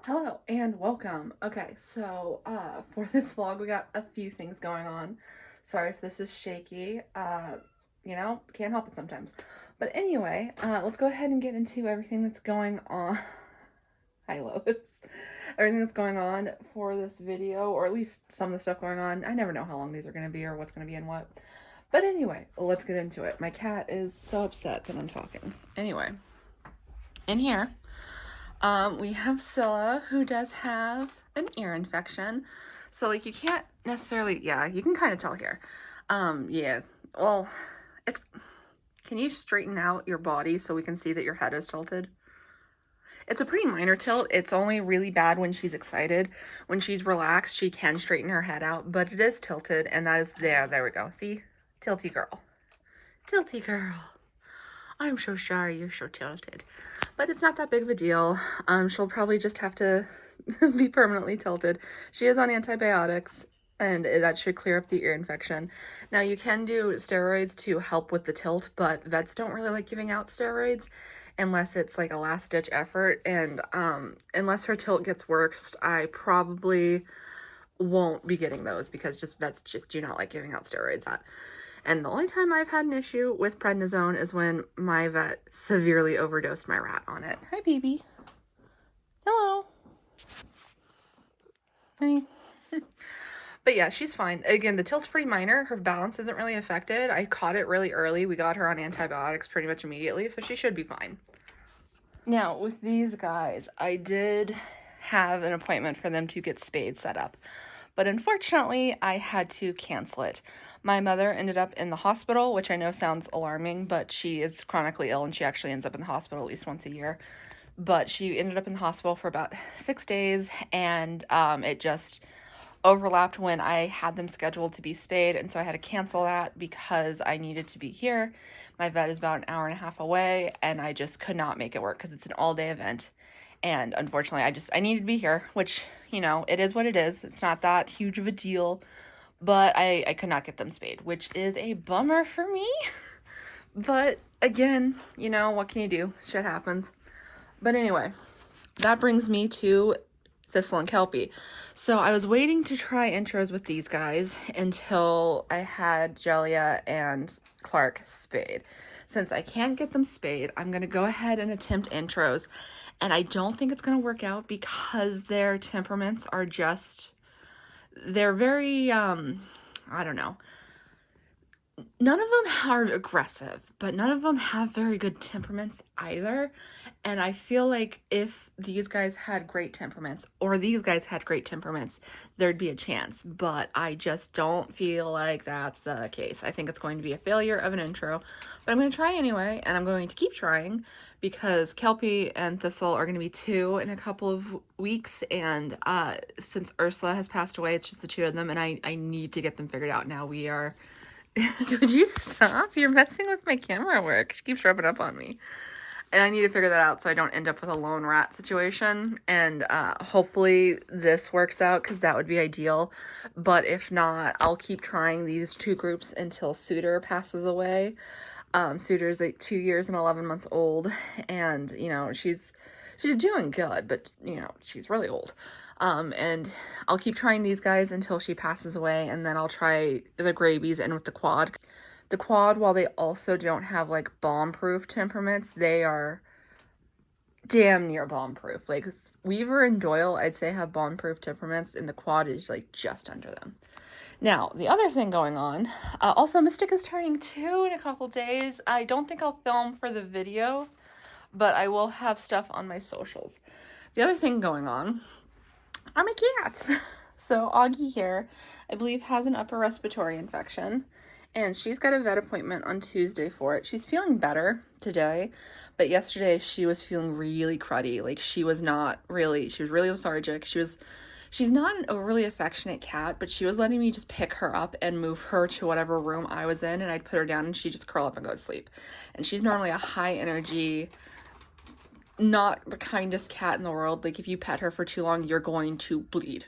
Hello and welcome. Okay, so for this vlog we got a few things going on. Sorry if this is shaky. Can't help it sometimes. But anyway, let's go ahead and get into everything that's going on. Hi Lois. Everything that's going on for this video, or at least some of the stuff going on. I never know how long these are going to be or what's going to be in what. But anyway, let's get into it. My cat is so upset that I'm talking. Anyway, in here we have Scylla, who does have an ear infection. So, like, you can't necessarily, yeah, you can kind of tell here. Yeah, well, it's, can you straighten out your body so we can see that your head is tilted? It's a pretty minor tilt. It's only really bad when she's excited. When she's relaxed, she can straighten her head out, but it is tilted, and that is, there we go. See? Tilty girl. Tilty girl. I'm so sorry you're so tilted. But it's not that big of a deal. She'll probably just have to be permanently tilted. She is on antibiotics, and that should clear up the ear infection. Now, you can do steroids to help with the tilt, but vets don't really like giving out steroids unless it's like a last-ditch effort. And unless her tilt gets worse, I probably won't be getting those because vets just do not like giving out steroids. And the only time I've had an issue with prednisone is when my vet severely overdosed my rat on it. Hi, baby. Hello. Hi. But yeah, she's fine. Again, the tilt's pretty minor. Her balance isn't really affected. I caught it really early. We got her on antibiotics pretty much immediately, so she should be fine. Now, with these guys, I did have an appointment for them to get spades set up, but unfortunately, I had to cancel it. My mother ended up in the hospital, which I know sounds alarming, but she is chronically ill and she actually ends up in the hospital at least once a year. But she ended up in the hospital for about 6 days, and it just overlapped when I had them scheduled to be spayed, and so I had to cancel that because I needed to be here. My vet is about an hour and a half away, and I just could not make it work because it's an all-day event. And unfortunately, I needed to be here, which, it is what it is. It's not that huge of a deal, but I could not get them spayed, which is a bummer for me. But again, what can you do? Shit happens. But anyway, that brings me to Thistle and Kelpie. So I was waiting to try intros with these guys until I had Jellia and Clark spayed. Since I can't get them spayed, I'm going to go ahead and attempt intros. And I don't think it's going to work out because their temperaments are they're very, I don't know. None of them are aggressive, but none of them have very good temperaments either. And I feel like if these guys had great temperaments, or these guys had great temperaments, there'd be a chance. But I just don't feel like that's the case. I think it's going to be a failure of an intro. But I'm going to try anyway, and I'm going to keep trying because Kelpie and Thistle are going to be 2 in a couple of weeks. And since Ursula has passed away, it's just the 2 of them, and I need to get them figured out now. We are... Could you stop? You're messing with my camera work. She keeps rubbing up on me. And I need to figure that out so I don't end up with a lone rat situation. And hopefully this works out because that would be ideal. But if not, I'll keep trying these 2 groups until Suitor passes away. Suitor's like 2 years and 11 months old. And, she's doing good, but, she's really old. And I'll keep trying these guys until she passes away, and then I'll try the Grabies and with the quad. The quad, while they also don't have, like, bomb-proof temperaments, they are damn near bomb-proof. Like, Weaver and Doyle, I'd say, have bomb-proof temperaments, and the quad is, like, just under them. Now, the other thing going on, also Mystic is turning 2 in a couple days. I don't think I'll film for the video, but I will have stuff on my socials. The other thing going on are my cats. So Augie here, I believe, has an upper respiratory infection, and she's got a vet appointment on Tuesday for it. She's feeling better today, but yesterday she was feeling really cruddy. Like, she was really lethargic. She's not an overly affectionate cat, but she was letting me just pick her up and move her to whatever room I was in, and I'd put her down and she'd just curl up and go to sleep. And she's normally a high energy, not the kindest cat in the world. Like, if you pet her for too long, you're going to bleed,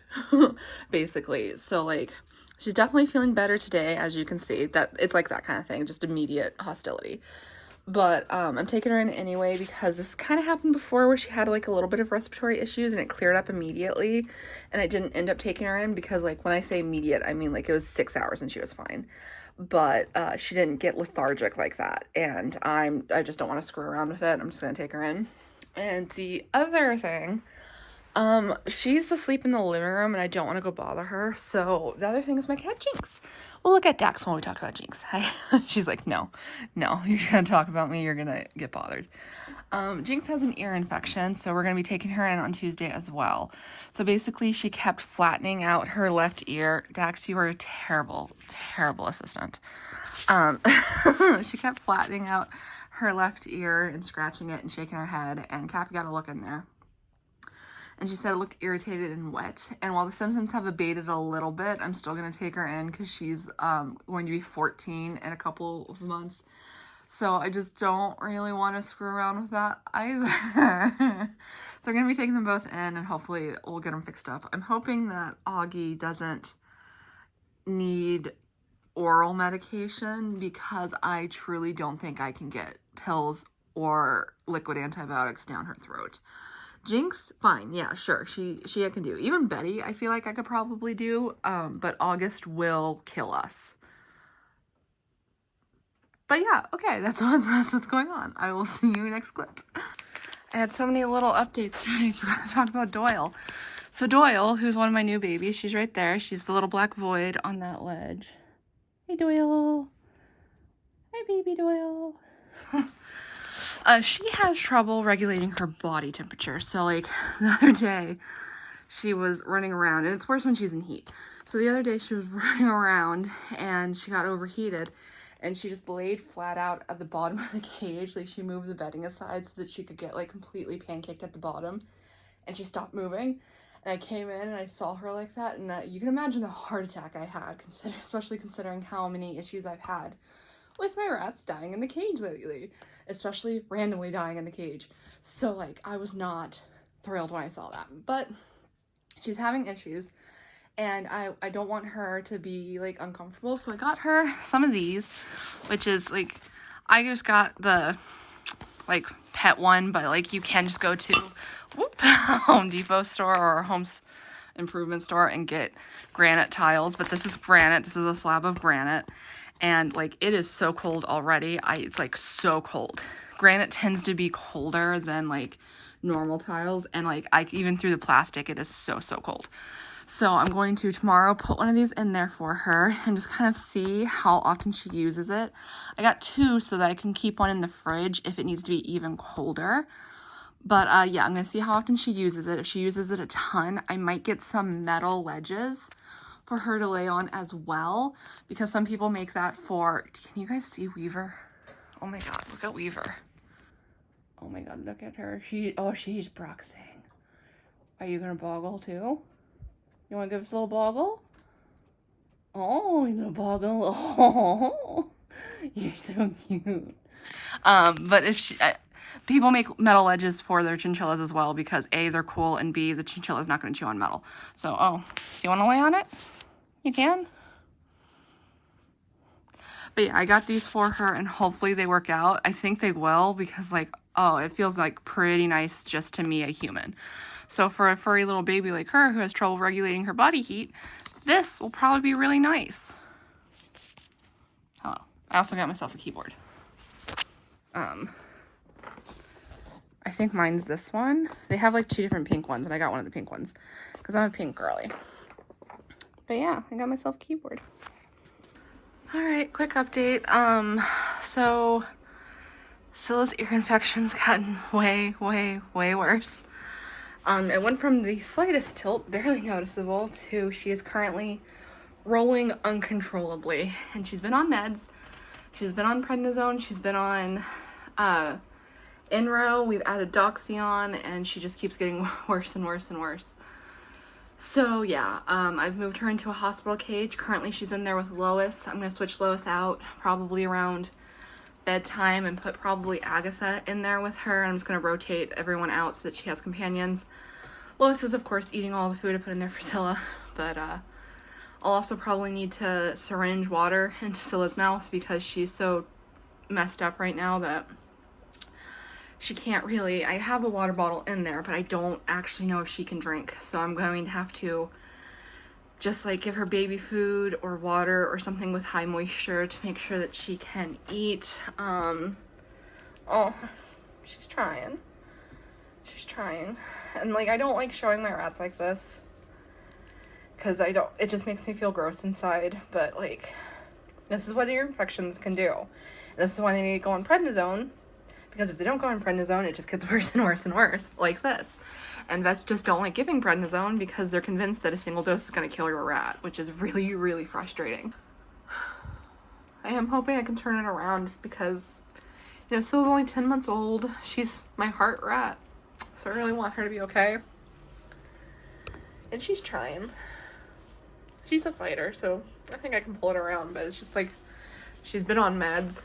basically. So, like, she's definitely feeling better today, as you can see. That it's like that kind of thing, just immediate hostility. But I'm taking her in anyway because this kind of happened before where she had like a little bit of respiratory issues and it cleared up immediately, and I didn't end up taking her in because, like, when I say immediate, I mean like it was 6 hours and she was fine. But she didn't get lethargic like that, and I just don't want to screw around with it. I'm just gonna take her in. And the other thing, she's asleep in the living room and I don't want to go bother her. So the other thing is my cat Jinx. We'll look at Dax when we talk about Jinx. She's like, no, you're gonna talk about me, you're gonna get bothered. Jinx has an ear infection, so we're gonna be taking her in on Tuesday as well. So basically she kept flattening out her left ear. Dax, you were a terrible assistant. She kept flattening out her left ear and scratching it and shaking her head, and Cappy got a look in there. And she said it looked irritated and wet. And while the symptoms have abated a little bit, I'm still going to take her in because she's going to be 14 in a couple of months. So I just don't really want to screw around with that either. So we're going to be taking them both in, and hopefully we'll get them fixed up. I'm hoping that Augie doesn't need oral medication because I truly don't think I can get pills or liquid antibiotics down her throat. Jinx, fine, yeah, sure, she I can do. Even Betty, I feel like I could probably do, but August will kill us. But yeah, okay, that's what's going on. I will see you next clip. I had so many little updates today. I forgot to talk about Doyle. So Doyle, who's one of my new babies, she's right there. She's the little black void on that ledge. Hey, Doyle. Hi, baby Doyle. She has trouble regulating her body temperature. So, like, the other day, she was running around, and it's worse when she's in heat. So the other day, she was running around, and she got overheated, and she just laid flat out at the bottom of the cage. Like, she moved the bedding aside so that she could get, like, completely pancaked at the bottom, and she stopped moving. And I came in, and I saw her like that, and you can imagine the heart attack I had, especially considering how many issues I've had with my rats dying in the cage lately, especially randomly dying in the cage. So, like, I was not thrilled when I saw that, but she's having issues, and I don't want her to be, like, uncomfortable, so I got her some of these, which is, like, I just got the, like, pet one, but, like, you can just go to Home Depot store or Home's Improvement store and get granite tiles, but this is granite. This is a slab of granite. And, like, it is so cold already. It's, like, so cold. Granite tends to be colder than, like, normal tiles. And, like, even through the plastic, it is so cold. So I'm going to tomorrow put one of these in there for her and just kind of see how often she uses it. I got two so that I can keep one in the fridge if it needs to be even colder. But, yeah, I'm going to see how often she uses it. If she uses it a ton, I might get some metal ledges for her to lay on as well, because some people make that for, can you guys see Weaver? Oh my god, look at Weaver. Oh my god, look at her. She's boxing. Are you gonna boggle too? You wanna give us a little boggle? Oh, you little boggle. Oh, you're so cute. But if people make metal edges for their chinchillas as well, because A, they're cool, and B, the chinchilla's not going to chew on metal. So, you want to lay on it? You can. But yeah, I got these for her, and hopefully they work out. I think they will, because, like, it feels like pretty nice just to me, a human. So for a furry little baby like her who has trouble regulating her body heat, this will probably be really nice. Hello. I also got myself a keyboard. I think mine's this one. They have, like, 2 different pink ones, and I got one of the pink ones because I'm a pink girly. But yeah, I got myself a keyboard. Alright, quick update. So Scylla's ear infection's gotten way worse. It went from the slightest tilt, barely noticeable, to she is currently rolling uncontrollably. And she's been on meds. She's been on prednisone. She's been on Enro. We've added Doxion, and she just keeps getting worse and worse. So yeah, I've moved her into a hospital cage. Currently she's in there with Lois. I'm going to switch Lois out probably around bedtime and put probably Agatha in there with her. I'm just going to rotate everyone out so that she has companions. Lois is, of course, eating all the food I put in there for Scylla, but I'll also probably need to syringe water into Scylla's mouth because she's so messed up right now that she can't really, I have a water bottle in there, but I don't actually know if she can drink. So I'm going to have to just like give her baby food or water or something with high moisture to make sure that she can eat. Oh, she's trying. She's trying. And like, I don't like showing my rats like this, because it just makes me feel gross inside. But like, this is what ear infections can do. This is why they need to go on prednisone, because if they don't go on prednisone, it just gets worse and worse and worse, like this. And vets just don't like giving prednisone because they're convinced that a single dose is going to kill your rat, which is really, really frustrating. I am hoping I can turn it around, just because, you know, Scylla's only 10 months old. She's my heart rat, so I really want her to be okay. And she's trying. She's a fighter, so I think I can pull it around, but it's just like, she's been on meds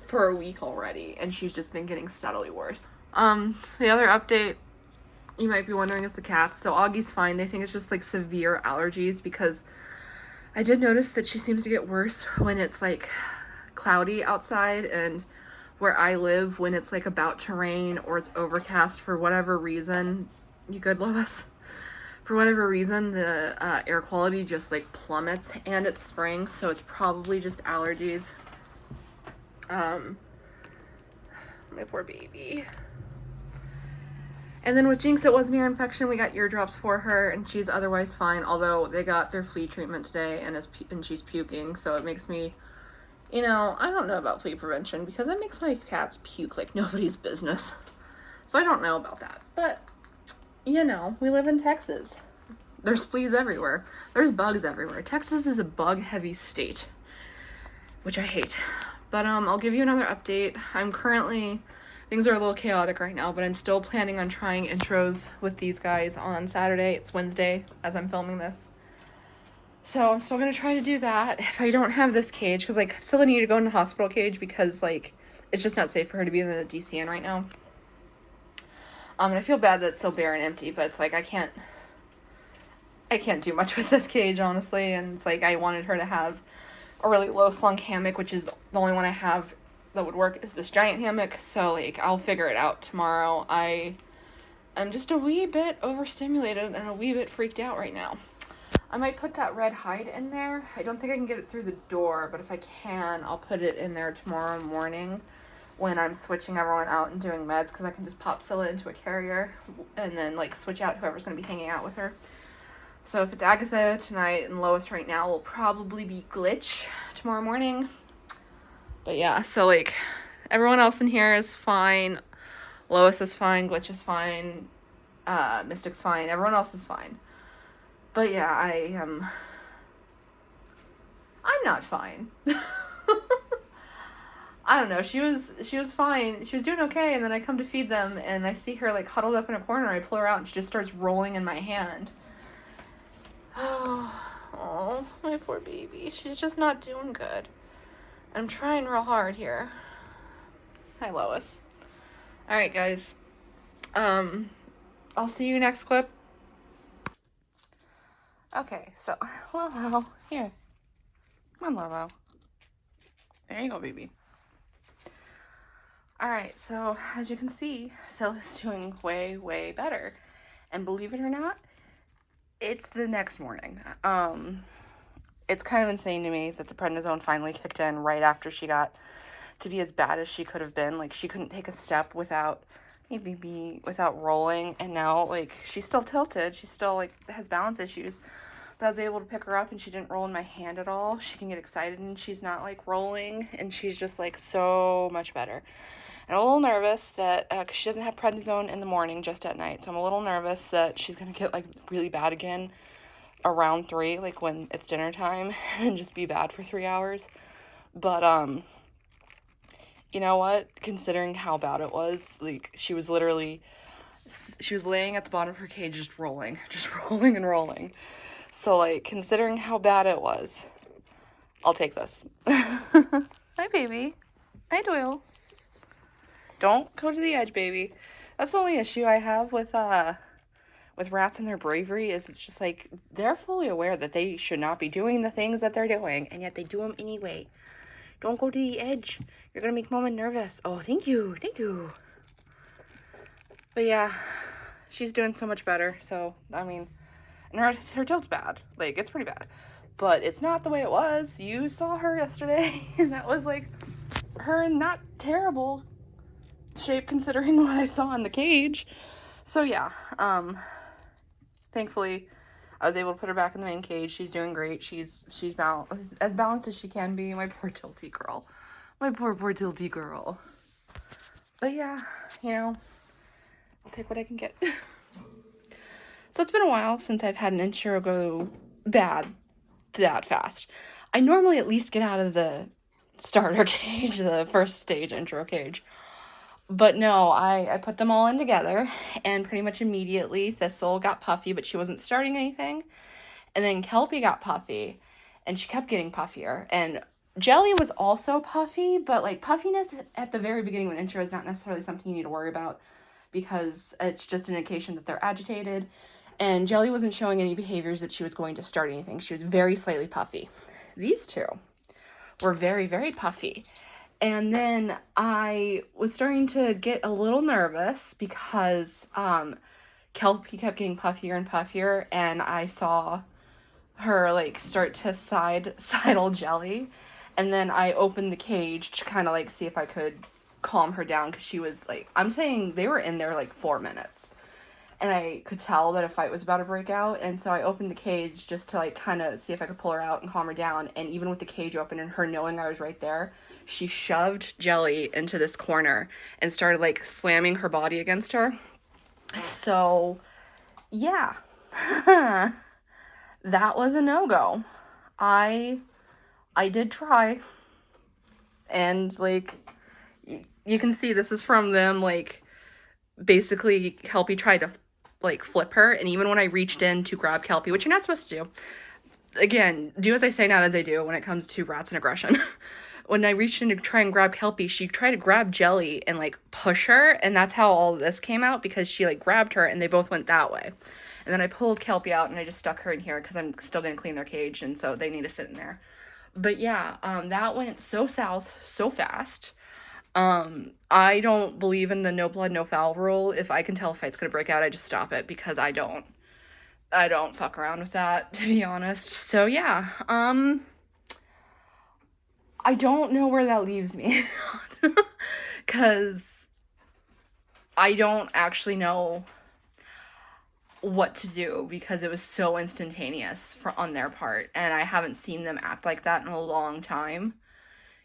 for a week already, and she's just been getting steadily worse. The other update you might be wondering is the cats. So Augie's fine. They think it's just like severe allergies, because I did notice that she seems to get worse when it's like cloudy outside, and where I live, when it's like about to rain or it's overcast for whatever reason, you good, Lois? For whatever reason, the air quality just like plummets, and it's spring, so it's probably just allergies. My poor baby. And then with Jinx, it was an ear infection. We got eardrops for her, and she's otherwise fine, although they got their flea treatment today, and she's puking, so it makes me, you know, I don't know about flea prevention, because it makes my cats puke like nobody's business. So I don't know about that, but, you know, we live in Texas. There's fleas everywhere. There's bugs everywhere. Texas is a bug-heavy state, which I hate. But I'll give you another update. Things are a little chaotic right now, but I'm still planning on trying intros with these guys on Saturday. It's Wednesday as I'm filming this. So I'm still going to try to do that if I don't have this cage, because like Scylla needed to go in the hospital cage because like it's just not safe for her to be in the DCN right now. And I feel bad that it's so bare and empty, but it's like I can't do much with this cage, honestly. And it's like I wanted her to have a really low slung hammock, which is the only one I have that would work, is this giant hammock. So like I'll figure it out tomorrow. I'm just a wee bit overstimulated and a wee bit freaked out right now. I might put that red hide in there. I don't think I can get it through the door, but if I can, I'll put it in there tomorrow morning when I'm switching everyone out and doing meds, because I can just pop Scylla into a carrier and then like switch out whoever's going to be hanging out with her. So if it's Agatha tonight and Lois right now, will probably be Glitch tomorrow morning. But yeah, so like everyone else in here is fine. Lois is fine, Glitch is fine, Mystic's fine, everyone else is fine. But yeah, I'm not fine. I don't know, she was fine. She was doing okay, and then I come to feed them and I see her like huddled up in a corner. I pull her out and she just starts rolling in my hand. Oh, my poor baby. She's just not doing good. I'm trying real hard here. Hi, Lois. Alright, guys. I'll see you next clip. Okay, so, Lolo, here. Come on, Lolo. There you go, baby. Alright, so, as you can see, Scylla's doing way, way better. And believe it or not, it's the next morning. It's kind of insane to me that the prednisone finally kicked in right after she got to be as bad as she could have been. Like, she couldn't take a step without rolling, and now, like, she's still tilted. She still, like, has balance issues. But I was able to pick her up, and she didn't roll in my hand at all. She can get excited, and she's not, like, rolling, and she's just, like, so much better. And I'm a little nervous that, because she doesn't have prednisone in the morning, just at night, so I'm a little nervous that she's going to get, like, really bad again around 3, like, when it's dinner time, and just be bad for 3 hours. But, you know what? Considering how bad it was, like, she was laying at the bottom of her cage just rolling and rolling. So, like, considering how bad it was, I'll take this. Hi, baby. Hi, Doyle. Don't go to the edge, baby. That's the only issue I have with rats and their bravery, is it's just like, they're fully aware that they should not be doing the things that they're doing, and yet they do them anyway. Don't go to the edge. You're gonna make Mama nervous. Oh, thank you. Thank you. But yeah, she's doing so much better. So, I mean, and her tilt's bad. Like, it's pretty bad. But it's not the way it was. You saw her yesterday, and that was, like, her in not terrible shape considering what I saw in the cage. So, yeah, thankfully, I was able to put her back in the main cage. She's doing great. She's as balanced as she can be. My poor tilty girl. My poor tilty girl. But yeah, you know, I'll take what I can get. So it's been a while since I've had an intro go bad that fast. I normally at least get out of the starter cage, the first stage intro cage. But no, I put them all in together, and pretty much immediately Thistle got puffy, but she wasn't starting anything. And then Kelpie got puffy, and she kept getting puffier. And Jelly was also puffy, but like puffiness at the very beginning of an intro is not necessarily something you need to worry about because it's just an indication that they're agitated. And Jelly wasn't showing any behaviors that she was going to start anything. She was very slightly puffy. These two were very, very puffy. And then I was starting to get a little nervous because Kelpie kept getting puffier and puffier, and I saw her like start to sidle Jelly, and then I opened the cage to kind of like see if I could calm her down because she was like, I'm saying they were in there like 4 minutes, and I could tell that a fight was about to break out, and so I opened the cage just to like kind of see if I could pull her out and calm her down. And even with the cage open and her knowing I was right there, she shoved Jelly into this corner and started like slamming her body against her. So yeah. That was a no-go. I did try, and like you can see this is from them, like basically Kelpie tried to like flip her, and even when I reached in to grab Kelpie, which you're not supposed to do, again, do as I say, not as I do when it comes to rats and aggression. When I reached in to try and grab Kelpie, she tried to grab Jelly and like push her, and that's how all of this came out, because she like grabbed her and they both went that way. And then I pulled Kelpie out and I just stuck her in here because I'm still going to clean their cage, and so they need to sit in there. But yeah, that went so south so fast. I don't believe in the no blood, no foul rule. If I can tell a fight's going to break out, I just stop it, because I don't fuck around with that, to be honest. So yeah, I don't know where that leaves me, because I don't actually know what to do, because it was so instantaneous on their part, and I haven't seen them act like that in a long time,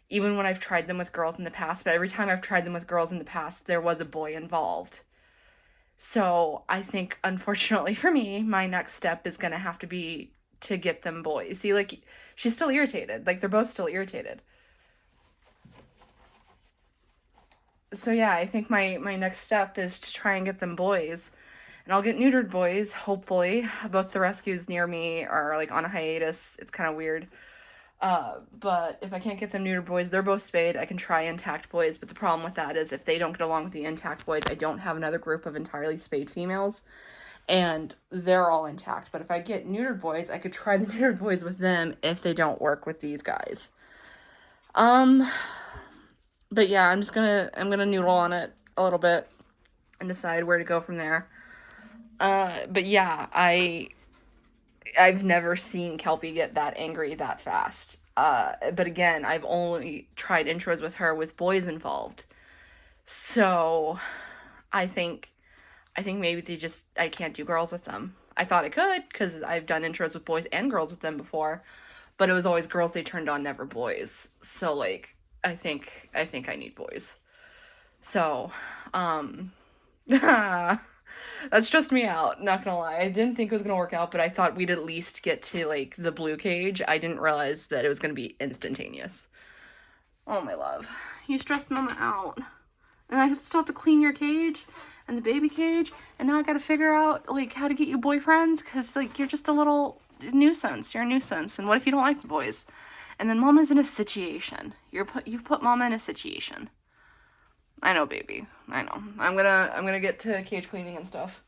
even when I've tried them with girls in the past. But every time I've tried them with girls in the past, there was a boy involved. So I think, unfortunately for me, my next step is gonna have to be to get them boys. See, like, she's still irritated. Like, they're both still irritated. So yeah, I think my next step is to try and get them boys. And I'll get neutered boys, hopefully. Both the rescues near me are like on a hiatus. It's kind of weird. But if I can't get them neutered boys, they're both spayed. I can try intact boys, but the problem with that is if they don't get along with the intact boys, I don't have another group of entirely spayed females, and they're all intact. But if I get neutered boys, I could try the neutered boys with them if they don't work with these guys. But yeah, I'm gonna noodle on it a little bit and decide where to go from there. But yeah, I've never seen Kelpie get that angry that fast. But again, I've only tried intros with her with boys involved. So I think maybe I can't do girls with them. I thought I could, because I've done intros with boys and girls with them before, but it was always girls they turned on, never boys. So like, I think I need boys. So, that's stressed me out, not gonna lie. I didn't think it was gonna work out, but I thought we'd at least get to, like, the blue cage. I didn't realize that it was gonna be instantaneous. Oh, my love. You stressed Mama out. And I still have to clean your cage and the baby cage, and now I gotta figure out, like, how to get you boyfriends, because, like, you're just a little nuisance. You're a nuisance, and what if you don't like the boys? And then Mama's in a situation. You've put Mama in a situation. I know, baby. I know. I'm gonna get to cage cleaning and stuff.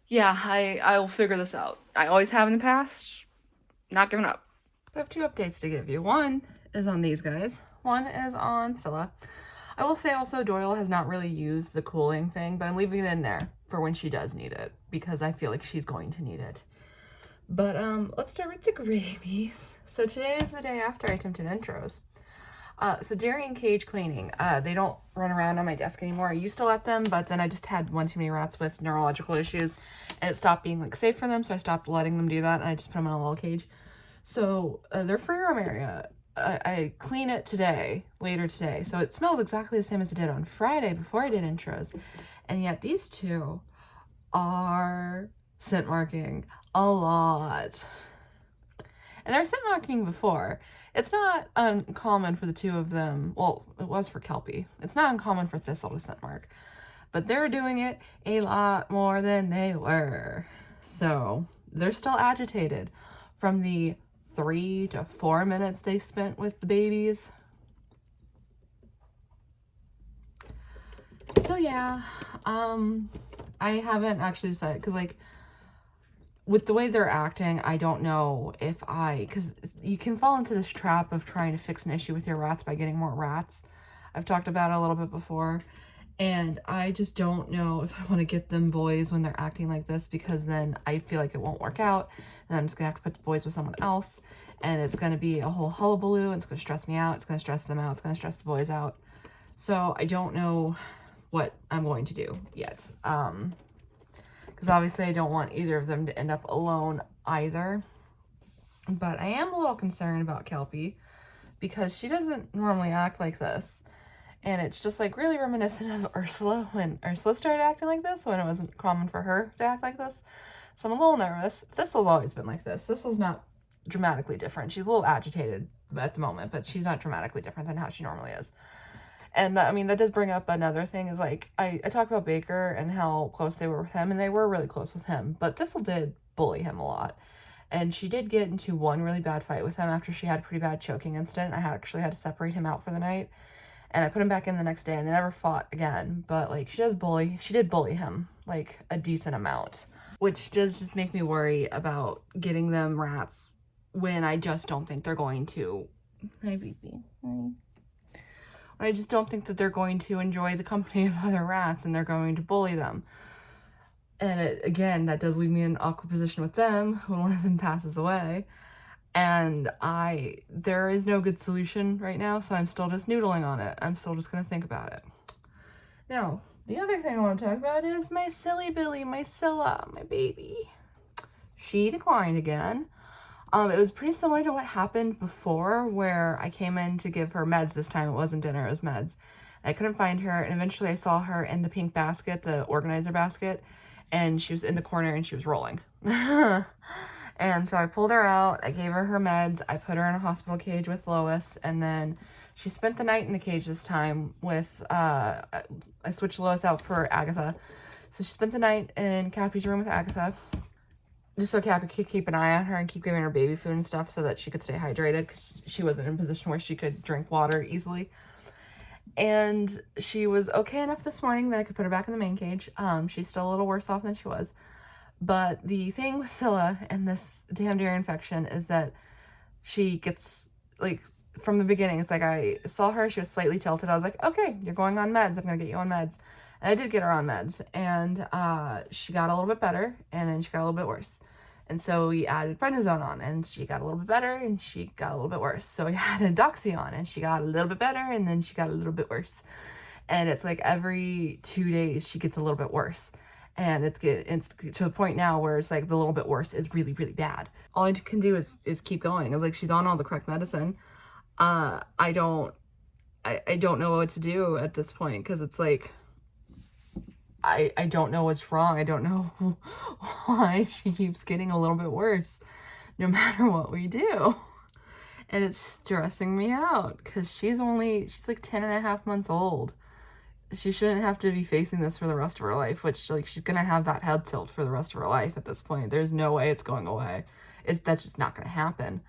Yeah, I'll figure this out. I always have in the past. Not giving up. So I have 2 updates to give you. One is on these guys. One is on Scylla. I will say also Doyle has not really used the cooling thing, but I'm leaving it in there for when she does need it because I feel like she's going to need it. But let's start with the gravies. So today is the day after I attempted intros. So during cage cleaning, they don't run around on my desk anymore. I used to let them, but then I just had one too many rats with neurological issues and it stopped being like safe for them. So I stopped letting them do that and I just put them in a little cage. So their free roam area, I clean it today, later today. So it smells exactly the same as it did on Friday before I did intros. And yet these two are scent marking a lot. And they're scent marking before. It's not uncommon for the two of them. Well, it was for Kelpie. It's not uncommon for Thistle to scent mark. But they're doing it a lot more than they were. So they're still agitated from the 3 to 4 minutes they spent with the babies. So yeah, I haven't actually decided, because like with the way they're acting, I don't know if because you can fall into this trap of trying to fix an issue with your rats by getting more rats. I've talked about it a little bit before, and I just don't know if I want to get them boys when they're acting like this, because then I feel like it won't work out, and I'm just gonna have to put the boys with someone else, and it's gonna be a whole hullabaloo, and it's gonna stress me out, it's gonna stress them out, it's gonna stress the boys out. So I don't know what I'm going to do yet. Because obviously I don't want either of them to end up alone either. But I am a little concerned about Kelpie because she doesn't normally act like this. And it's just like really reminiscent of Ursula when Ursula started acting like this, when it wasn't common for her to act like this. So I'm a little nervous. Thistle's always been like this. Thistle's not dramatically different. She's a little agitated at the moment, but she's not dramatically different than how she normally is. And that, I mean, that does bring up another thing is like, I talk about Baker and how close they were with him, and they were really close with him, but Thistle did bully him a lot. And she did get into one really bad fight with him after she had a pretty bad choking incident. I actually had to separate him out for the night, and I put him back in the next day, and they never fought again. But like, she did bully him like a decent amount, which does just make me worry about getting them rats when I just don't think they're going to. Hi, baby. Hi. I just don't think that they're going to enjoy the company of other rats and they're going to bully them. And again, that does leave me in an awkward position with them when one of them passes away. And there is no good solution right now, so I'm still just noodling on it. I'm still just going to think about it. Now, the other thing I want to talk about is my silly Billy, my Scylla, my baby. She declined again. It was pretty similar to what happened before, where I came in to give her meds. This time it wasn't dinner, it was meds. I couldn't find her, and eventually I saw her in the pink basket, the organizer basket, and she was in the corner and she was rolling. And so I pulled her out, I gave her meds, I put her in a hospital cage with Lois, and then she spent the night in the cage this time with, I switched Lois out for Agatha. So she spent the night in Cappy's room with Agatha, just so Cappy could keep an eye on her and keep giving her baby food and stuff so that she could stay hydrated, because she wasn't in a position where she could drink water easily. And she was okay enough this morning that I could put her back in the main cage. She's still a little worse off than she was. But the thing with Scylla and this damn ear infection is that she gets, like, from the beginning, it's like I saw her, she was slightly tilted. I was like, okay, you're going on meds. I'm going to get you on meds. And I did get her on meds. And she got a little bit better, and then she got a little bit worse. And so we added prednisone on, and she got a little bit better, and she got a little bit worse. So we added doxy on, and she got a little bit better, and then she got a little bit worse. And it's like every 2 days she gets a little bit worse. And it's to the point now where it's like the little bit worse is really, really bad. All I can do is keep going. It's like she's on all the correct medicine. I don't know what to do at this point, because it's like I don't know what's wrong. I don't know why she keeps getting a little bit worse no matter what we do. And it's stressing me out because she's like 10 and a half months old. She shouldn't have to be facing this for the rest of her life, which, like, she's gonna have that head tilt for the rest of her life at this point. There's no way it's going away. That's just not gonna happen.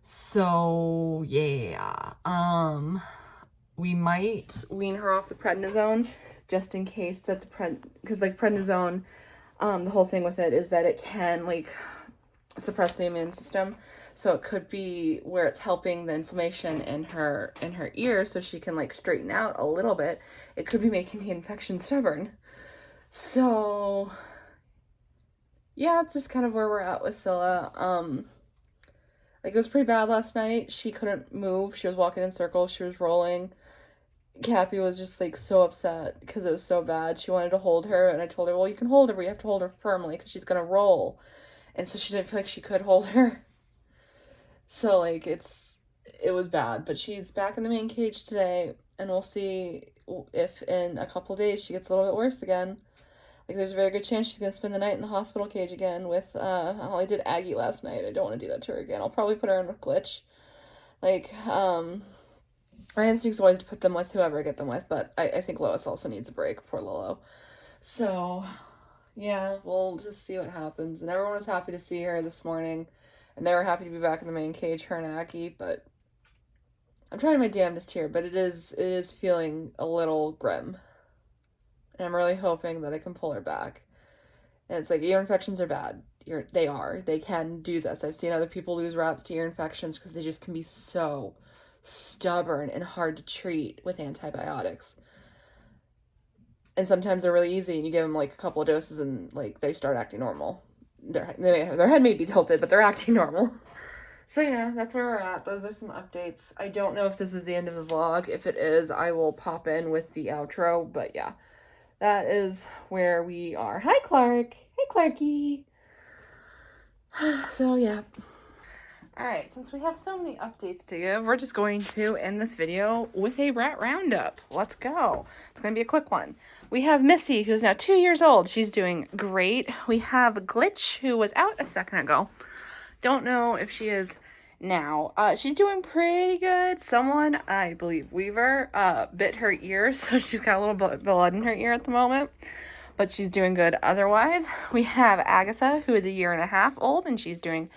So yeah, we might wean her off the prednisone just in case that because like prednisone, the whole thing with it is that it can, like, suppress the immune system. So it could be where it's helping the inflammation in her ear so she can like straighten out a little bit. It could be making the infection stubborn. So yeah, it's just kind of where we're at with Scylla. Like it was pretty bad last night. She couldn't move. She was walking in circles. She was rolling. Cappy was just like so upset because it was so bad. She wanted to hold her, and I told her, well, you can hold her, but you have to hold her firmly because she's gonna roll. And so she didn't feel like she could hold her. So like it was bad, but she's back in the main cage today, and we'll see if in a couple days she gets a little bit worse again. Like there's a very good chance she's gonna spend the night in the hospital cage again with I did Aggie last night. I don't want to do that to her again. I'll probably put her in with Glitch. Like my instinct's always to put them with whoever I get them with, but I think Lois also needs a break. Poor Lolo. So yeah, we'll just see what happens. And everyone was happy to see her this morning, and they were happy to be back in the main cage, her and Aggie. But I'm trying my damnedest here, but it is feeling a little grim. And I'm really hoping that I can pull her back. And it's like, ear infections are bad. They can do this. I've seen other people lose rats to ear infections because they just can be so stubborn and hard to treat with antibiotics. And sometimes they're really easy, and you give them like a couple of doses and like they start acting normal. Their head may be tilted, but they're acting normal. So yeah, that's where we're at. Those are some updates. I don't know if this is the end of the vlog. If it is, I will pop in with the outro. But yeah, that is where we are. Hi, Clark. Hey, Clarky. So yeah. Alright, since we have so many updates to give, we're just going to end this video with a rat roundup. Let's go. It's going to be a quick one. We have Missy, who's now 2 years old. She's doing great. We have Glitch, who was out a second ago. Don't know if she is now. She's doing pretty good. Someone, I believe Weaver, bit her ear, so she's got a little bit of blood in her ear at the moment. But she's doing good otherwise. We have Agatha, who is 1.5 years old, and she's doing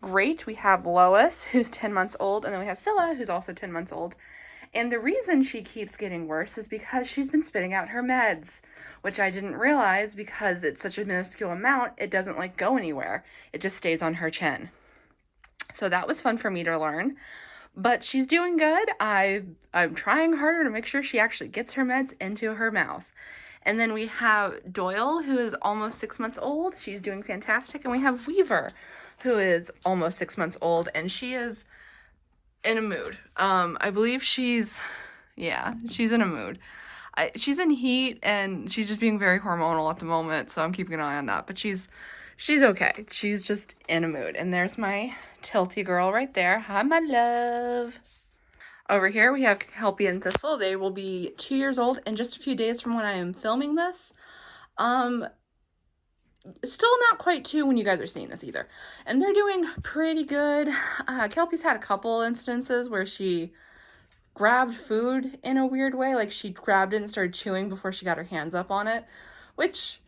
great. We have Lois, who's 10 months old, and then we have Scylla, who's also 10 months old. And the reason she keeps getting worse is because she's been spitting out her meds, which I didn't realize because it's such a minuscule amount, it doesn't like go anywhere. It just stays on her chin. So that was fun for me to learn. But she's doing good. I'm trying harder to make sure she actually gets her meds into her mouth. And then we have Doyle, who is almost 6 months old. She's doing fantastic. And we have Weaver, who is almost 6 months old, and she is in a mood. I believe she's in a mood. She's in heat, and she's just being very hormonal at the moment, so I'm keeping an eye on that. But she's okay. She's just in a mood. And there's my tilty girl right there. Hi, my love. Over here, we have Kelpie and Thistle. They will be 2 years old in just a few days from when I am filming this. Still not quite 2 when you guys are seeing this either. And they're doing pretty good. Kelpie's had a couple instances where she grabbed food in a weird way. Like she grabbed it and started chewing before she got her hands up on it, which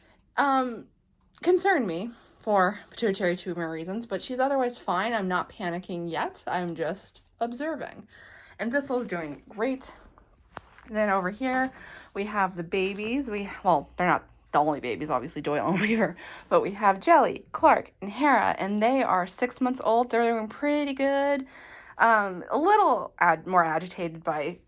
concerned me for pituitary tumor reasons, but she's otherwise fine. I'm not panicking yet. I'm just observing. And Thistle's doing great. Then over here, we have the babies. Well, they're not the only babies, obviously Doyle and Weaver, but we have Jelly, Clark, and Hera, and they are 6 months old. They're doing pretty good. A little more agitated by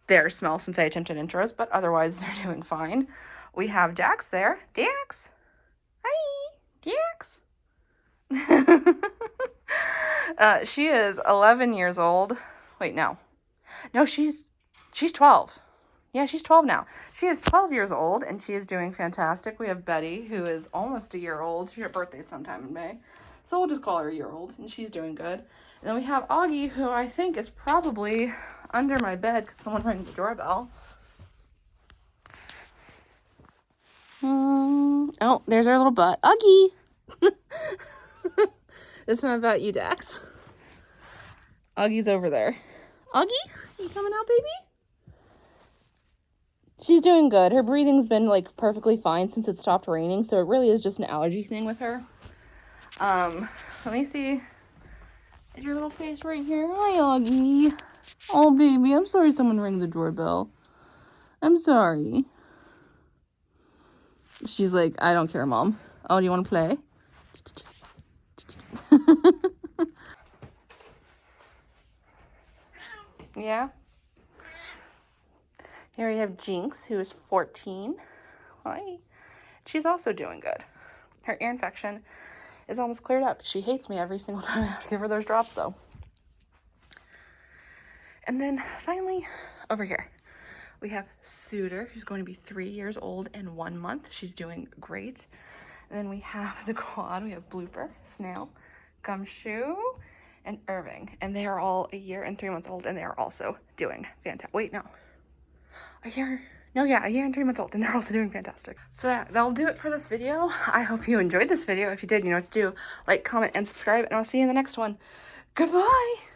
their smell since I attempted intros, but otherwise they're doing fine. We have Dax there. Dax! Hi! Dax! She is 11 years old. Wait, no. No, she's 12. Yeah, she's 12 now. She is 12 years old, and she is doing fantastic. We have Betty, who is almost a year old. Her birthday's sometime in May. So we'll just call her a year old, and she's doing good. And then we have Augie, who I think is probably under my bed because someone rang the doorbell. Oh, there's our little butt. Augie! It's not about you, Dax. Augie's over there. Augie, you coming out, baby? She's doing good. Her breathing's been like perfectly fine since it stopped raining, so it really is just an allergy thing with her. Let me see. Is your little face right here? Hi, Augie. Oh, baby, I'm sorry someone rang the doorbell. I'm sorry. She's like, I don't care, Mom. Oh, do you want to play? Yeah. Here we have Jinx, who is 14. Hi. She's also doing good. Her ear infection is almost cleared up. She hates me every single time I have to give her those drops, though. And then finally, over here, we have Suitor, who's going to be 3 years old in 1 month. She's doing great. And then we have the quad. We have Blooper, Snail, Gumshoe, and Irving. And they are all 1 year and 3 months old, and they are also doing fantastic. Wait, no. A year and 3 months old, and they're also doing fantastic. So that'll do it for this video. I hope you enjoyed this video. If you did, you know what to do. Like, comment, and subscribe, and I'll see you in the next one. Goodbye!